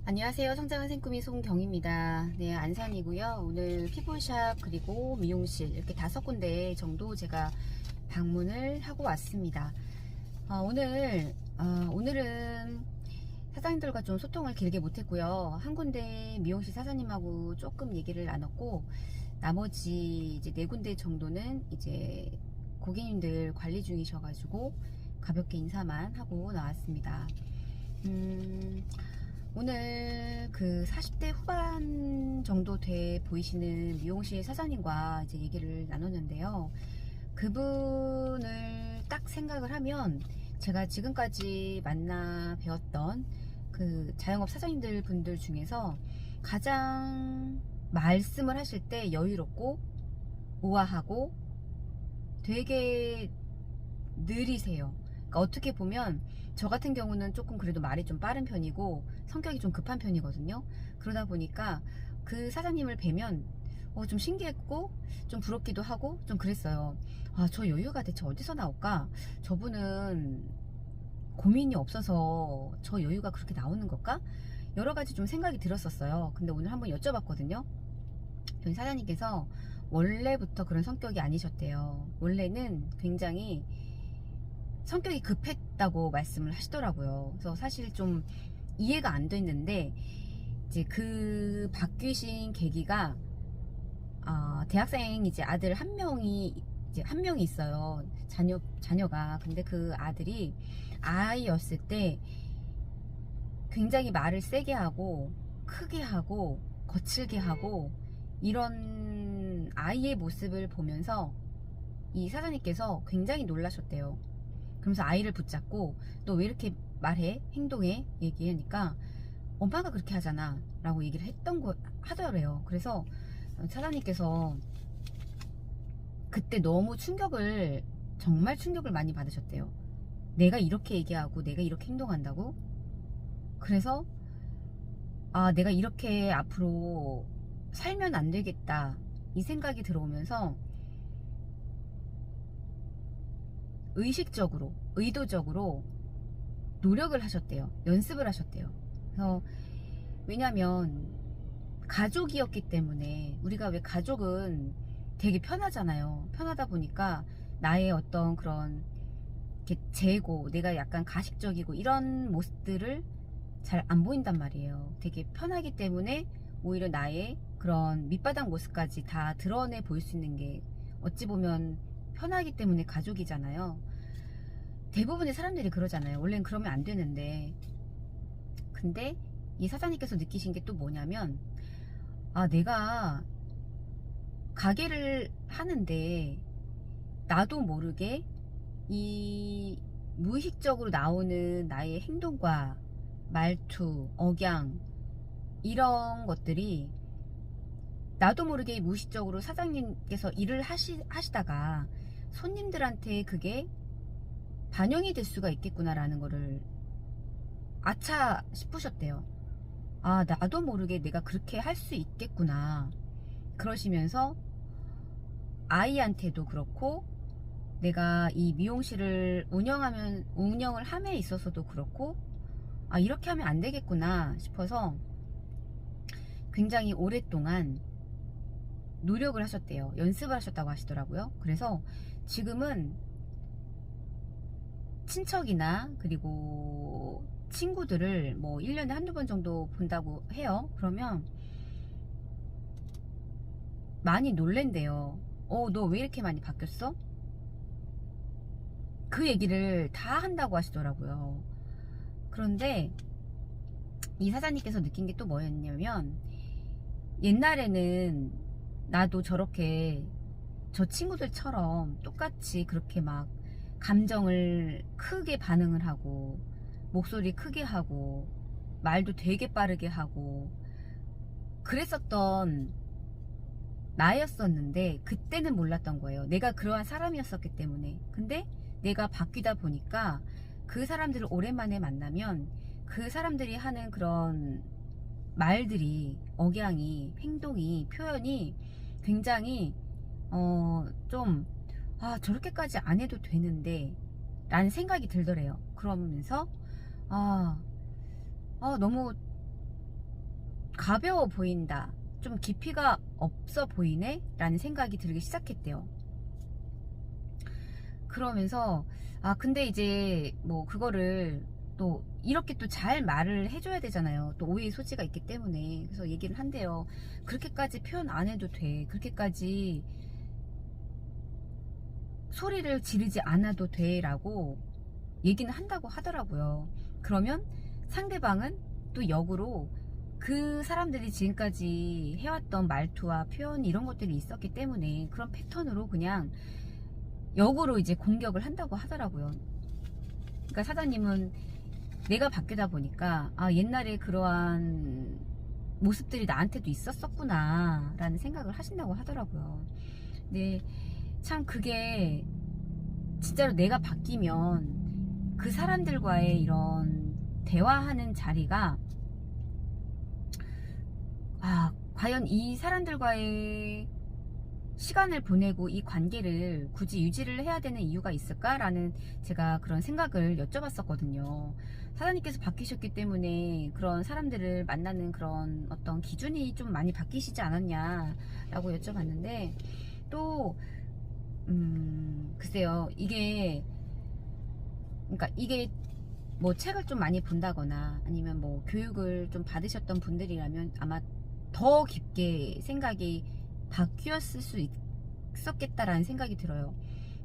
안녕하세요. 성장한 생꾸미 송경입니다. 네, 안산이고요. 오늘 피부샵 그리고 미용실 이렇게 5군데 정도 제가 방문을 하고 왔습니다. 오늘은 사장님들과 좀 소통을 길게 못했고요. 한 군데 미용실 사장님하고 조금 얘기를 나눴고, 나머지 이제 4군데 정도는 이제 고객님들 관리 중이셔가지고 가볍게 인사만 하고 나왔습니다. 오늘 그 40대 후반 정도 돼 보이시는 미용실 사장님과 이제 얘기를 나눴는데요. 그분을 딱 생각을 하면 제가 지금까지 만나 뵈었던 그 자영업 사장님들 분들 중에서 가장 말씀을 하실 때 여유롭고 우아하고 되게 느리세요. 그러니까 어떻게 보면 저 같은 경우는 조금 그래도 말이 좀 빠른 편이고 성격이 좀 급한 편이거든요. 그러다 보니까 그 사장님을 뵈면 좀 신기했고 좀 부럽기도 하고 좀 그랬어요. 저 여유가 대체 어디서 나올까? 저분은 고민이 없어서 저 여유가 그렇게 나오는 걸까? 여러 가지 좀 생각이 들었었어요. 근데 오늘 한번 여쭤봤거든요. 저희 사장님께서 원래부터 그런 성격이 아니셨대요. 원래는 굉장히 성격이 급했다고 말씀을 하시더라고요. 그래서 사실 좀 이해가 안 됐는데, 이제 그 바뀌신 계기가, 대학생 이제 아들 한 명이 있어요. 자녀가. 근데 그 아들이 아이였을 때 굉장히 말을 세게 하고, 크게 하고, 거칠게 하고, 이런 아이의 모습을 보면서 이 사장님께서 굉장히 놀라셨대요. 그러면서 아이를 붙잡고 너 왜 이렇게 말해? 행동해? 얘기하니까 엄마가 그렇게 하잖아 라고 얘기를 하더래요. 그래서 사장님께서 그때 너무 정말 충격을 많이 받으셨대요. 내가 이렇게 얘기하고 내가 이렇게 행동한다고? 그래서 내가 이렇게 앞으로 살면 안 되겠다 이 생각이 들어오면서 의식적으로, 의도적으로 노력을 하셨대요. 연습을 하셨대요. 그래서 왜냐면 가족이었기 때문에, 우리가 왜 가족은 되게 편하잖아요. 편하다 보니까 나의 어떤 그런 재고, 내가 약간 가식적이고 이런 모습들을 잘 안 보인단 말이에요. 되게 편하기 때문에 오히려 나의 그런 밑바닥 모습까지 다 드러내 보일 수 있는 게 어찌 보면 편하기 때문에 가족이잖아요. 대부분의 사람들이 그러잖아요. 원래는 그러면 안 되는데. 근데 이 사장님께서 느끼신 게 또 뭐냐면, 내가 가게를 하는데 나도 모르게 이 무의식적으로 나오는 나의 행동과 말투, 억양 이런 것들이 나도 모르게 무의식적으로 사장님께서 일을 하시다가 손님들한테 그게 반영이 될 수가 있겠구나라는 거를 아차 싶으셨대요. 나도 모르게 내가 그렇게 할 수 있겠구나. 그러시면서 아이한테도 그렇고, 내가 이 미용실을 운영을 함에 있어서도 그렇고, 이렇게 하면 안 되겠구나 싶어서 굉장히 오랫동안 노력을 하셨대요. 연습을 하셨다고 하시더라고요. 그래서 지금은 친척이나 그리고 친구들을 뭐 1년에 한두 번 정도 본다고 해요. 그러면 많이 놀랜대요. 너 왜 이렇게 많이 바뀌었어? 그 얘기를 다 한다고 하시더라고요. 그런데 이 사장님께서 느낀 게 또 뭐였냐면, 옛날에는 나도 저렇게 저 친구들처럼 똑같이 그렇게 막 감정을 크게 반응을 하고, 목소리 크게 하고, 말도 되게 빠르게 하고 그랬었던 나였었는데, 그때는 몰랐던 거예요. 내가 그러한 사람이었었기 때문에. 근데 내가 바뀌다 보니까 그 사람들을 오랜만에 만나면 그 사람들이 하는 그런 말들이, 억양이, 행동이, 표현이 굉장히 좀 저렇게까지 안 해도 되는데 라는 생각이 들더래요. 그러면서 너무 가벼워 보인다, 좀 깊이가 없어 보이네 라는 생각이 들기 시작했대요. 그러면서 근데 이제 뭐 그거를 또 이렇게 또 잘 말을 해줘야 되잖아요. 또 오해의 소지가 있기 때문에. 그래서 얘기를 한대요. 그렇게까지 표현 안 해도 돼, 그렇게까지 소리를 지르지 않아도 돼 라고 얘기는 한다고 하더라고요. 그러면 상대방은 또 역으로 그 사람들이 지금까지 해왔던 말투와 표현 이런 것들이 있었기 때문에 그런 패턴으로 그냥 역으로 이제 공격을 한다고 하더라고요. 그러니까 사장님은 내가 바뀌다 보니까 옛날에 그러한 모습들이 나한테도 있었었구나 라는 생각을 하신다고 하더라고요. 근데 참 그게 진짜로 내가 바뀌면 그 사람들과의 이런 대화하는 자리가 과연 이 사람들과의 시간을 보내고 이 관계를 굳이 유지를 해야 되는 이유가 있을까라는 제가 그런 생각을 여쭤봤었거든요. 사장님께서 바뀌셨기 때문에 그런 사람들을 만나는 그런 어떤 기준이 좀 많이 바뀌시지 않았냐라고 여쭤봤는데, 또 글쎄요, 그러니까 이게 뭐 책을 좀 많이 본다거나 아니면 뭐 교육을 좀 받으셨던 분들이라면 아마 더 깊게 생각이 바뀌었을 수 있었겠다라는 생각이 들어요.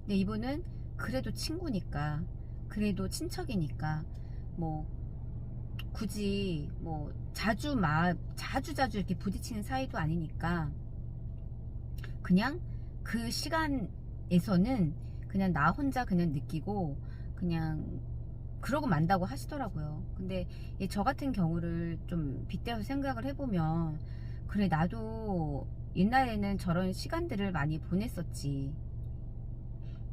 근데 이분은 그래도 친구니까, 그래도 친척이니까 뭐 굳이 뭐 자주 이렇게 부딪히는 사이도 아니니까 그냥 그 시간에서는 그냥 나 혼자 그냥 느끼고 그냥 그러고 만다고 하시더라고요. 근데 저 같은 경우를 좀 빗대어서 생각을 해보면, 그래 나도 옛날에는 저런 시간들을 많이 보냈었지,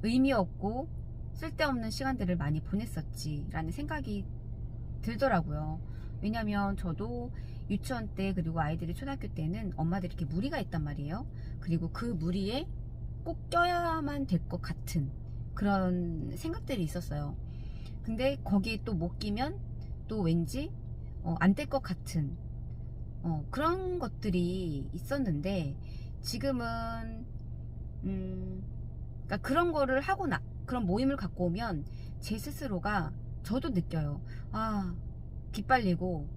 의미 없고 쓸데없는 시간들을 많이 보냈었지 라는 생각이 들더라고요. 왜냐면 저도 유치원 때 그리고 아이들이 초등학교 때는 엄마들이 이렇게 무리가 있단 말이에요. 그리고 그 무리에 꼭 껴야만 될 것 같은 그런 생각들이 있었어요. 근데 거기에 또 못 끼면 또 왠지 안 될 것 같은 그런 것들이 있었는데, 지금은 그러니까 그런 거를 하고 그런 모임을 갖고 오면 제 스스로가, 저도 느껴요. 기빨리고,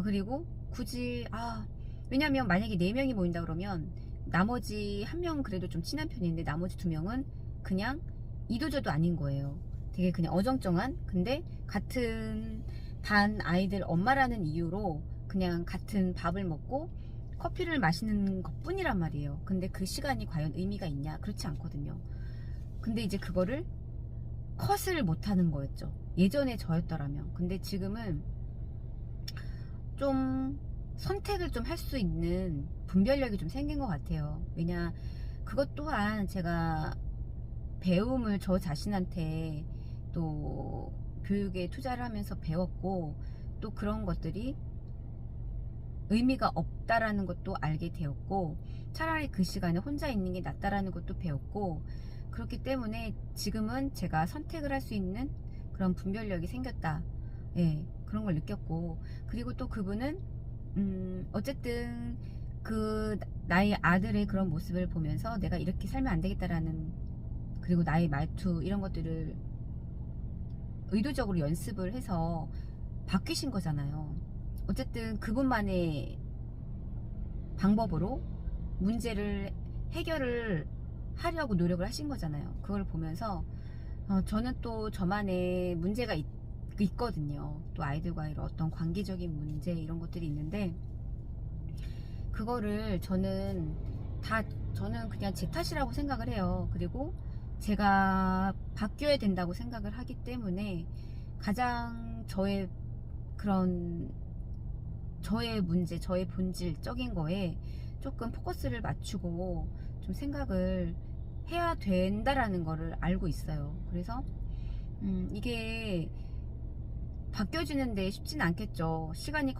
그리고 굳이 왜냐면 만약에 4명이 모인다 그러면 나머지 1명 그래도 좀 친한 편인데 나머지 2명은 그냥 이도저도 아닌 거예요. 되게 그냥 어정쩡한, 근데 같은 반 아이들 엄마라는 이유로 그냥 같은 밥을 먹고 커피를 마시는 것 뿐이란 말이에요. 근데 그 시간이 과연 의미가 있냐? 그렇지 않거든요. 근데 이제 그거를 컷을 못하는 거였죠, 예전에 저였더라면. 근데 지금은 좀 선택을 좀 할 수 있는 분별력이 좀 생긴 것 같아요. 왜냐, 그것 또한 제가 배움을 저 자신한테 또 교육에 투자를 하면서 배웠고, 또 그런 것들이 의미가 없다라는 것도 알게 되었고, 차라리 그 시간에 혼자 있는 게 낫다라는 것도 배웠고, 그렇기 때문에 지금은 제가 선택을 할 수 있는 그런 분별력이 생겼다, 그런 걸 느꼈고, 그리고 또 그분은 어쨌든 그 나의 아들의 그런 모습을 보면서 내가 이렇게 살면 안 되겠다라는, 그리고 나의 말투 이런 것들을 의도적으로 연습을 해서 바뀌신 거잖아요. 어쨌든 그분만의 방법으로 문제를 해결을 하려고 노력을 하신 거잖아요. 그걸 보면서 저는 또 저만의 문제가 있거든요. 또 아이들과의 어떤 관계적인 문제 이런 것들이 있는데, 그거를 저는 그냥 제 탓이라고 생각을 해요. 그리고 제가 바뀌어야 된다고 생각을 하기 때문에 가장 저의 문제, 저의 본질적인 거에 조금 포커스를 맞추고 좀 생각을 해야 된다라는 거를 알고 있어요. 그래서 이게 바뀌어지는데 쉽지는 않겠죠. 시간이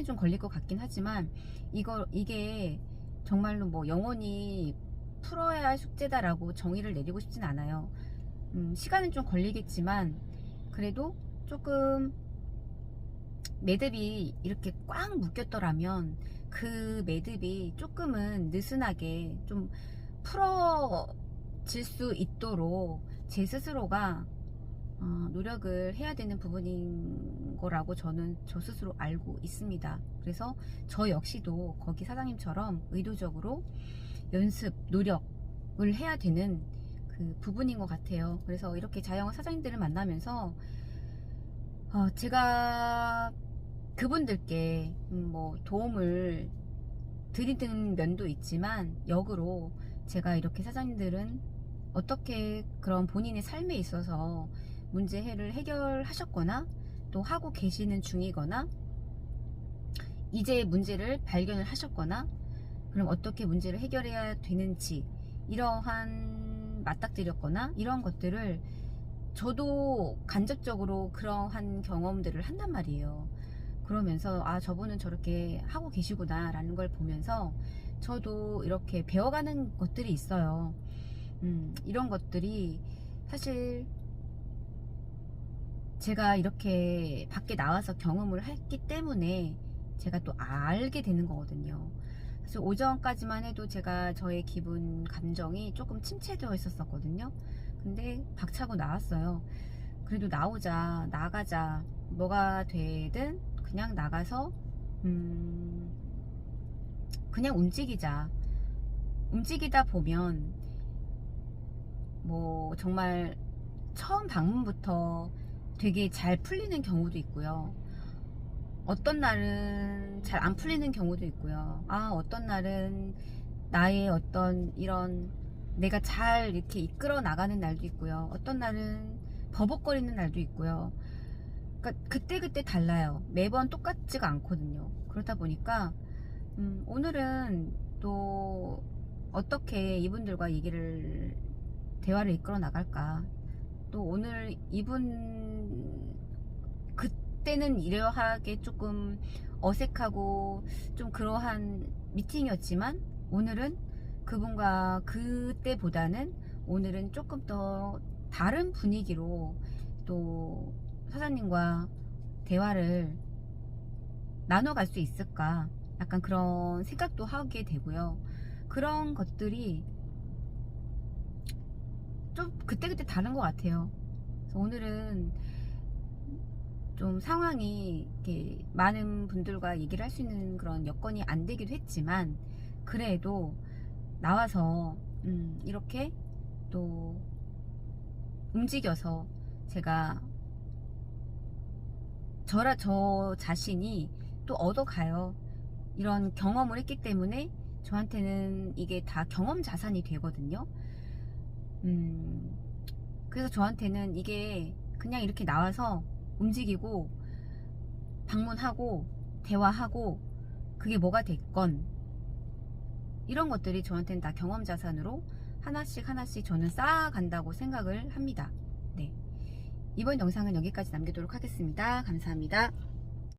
좀 걸릴 것 같긴 하지만, 이게 정말로 뭐 영원히 풀어야 할 숙제다라고 정의를 내리고 싶진 않아요. 시간은 좀 걸리겠지만 그래도 조금 매듭이 이렇게 꽉 묶였더라면 그 매듭이 조금은 느슨하게 좀 풀어질 수 있도록 제 스스로가 노력을 해야 되는 부분인 거라고 저는 저 스스로 알고 있습니다. 그래서 저 역시도 거기 사장님처럼 의도적으로 연습, 노력을 해야 되는 그 부분인 것 같아요. 그래서 이렇게 자영업 사장님들을 만나면서 제가 그분들께 뭐 도움을 드리는 면도 있지만 역으로 제가 이렇게 사장님들은 어떻게 그런 본인의 삶에 있어서 문제를 해결하셨거나 또 하고 계시는 중이거나 이제 문제를 발견을 하셨거나 그럼 어떻게 문제를 해결해야 되는지 이러한 맞닥뜨렸거나 이런 것들을 저도 간접적으로 그러한 경험들을 한단 말이에요. 그러면서 저분은 저렇게 하고 계시구나 라는 걸 보면서 저도 이렇게 배워가는 것들이 있어요. 이런 것들이 사실 제가 이렇게 밖에 나와서 경험을 했기 때문에 제가 또 알게 되는 거거든요. 그래서 오전까지만 해도 제가 저의 기분, 감정이 조금 침체되어 있었거든요. 근데 박차고 나왔어요. 그래도 나가자, 뭐가 되든 그냥 나가서 그냥 움직이다 보면 뭐 정말 처음 방문부터 되게 잘 풀리는 경우도 있고요. 어떤 날은 잘 안 풀리는 경우도 있고요. 어떤 날은 나의 어떤 이런 내가 잘 이렇게 이끌어 나가는 날도 있고요. 어떤 날은 버벅거리는 날도 있고요. 그러니까 그때그때 달라요. 매번 똑같지가 않거든요. 그렇다 보니까 오늘은 또 어떻게 이분들과 대화를 이끌어 나갈까, 또 오늘 그때는 이러하게 조금 어색하고 좀 그러한 미팅이었지만 오늘은 그분과 그때보다는 오늘은 조금 더 다른 분위기로 또 사장님과 대화를 나눠갈 수 있을까, 약간 그런 생각도 하게 되고요. 그런 것들이 좀 그때그때 다른 것 같아요. 그래서 오늘은 좀 상황이 이렇게 많은 분들과 얘기를 할 수 있는 그런 여건이 안 되기도 했지만 그래도 나와서 이렇게 또 움직여서 제가 저 자신이 또 얻어가요. 이런 경험을 했기 때문에 저한테는 이게 다 경험 자산이 되거든요. 그래서 저한테는 이게 그냥 이렇게 나와서 움직이고 방문하고 대화하고 그게 뭐가 됐건 이런 것들이 저한테는 다 경험 자산으로 하나씩 저는 쌓아간다고 생각을 합니다. 네. 이번 영상은 여기까지 남기도록 하겠습니다. 감사합니다.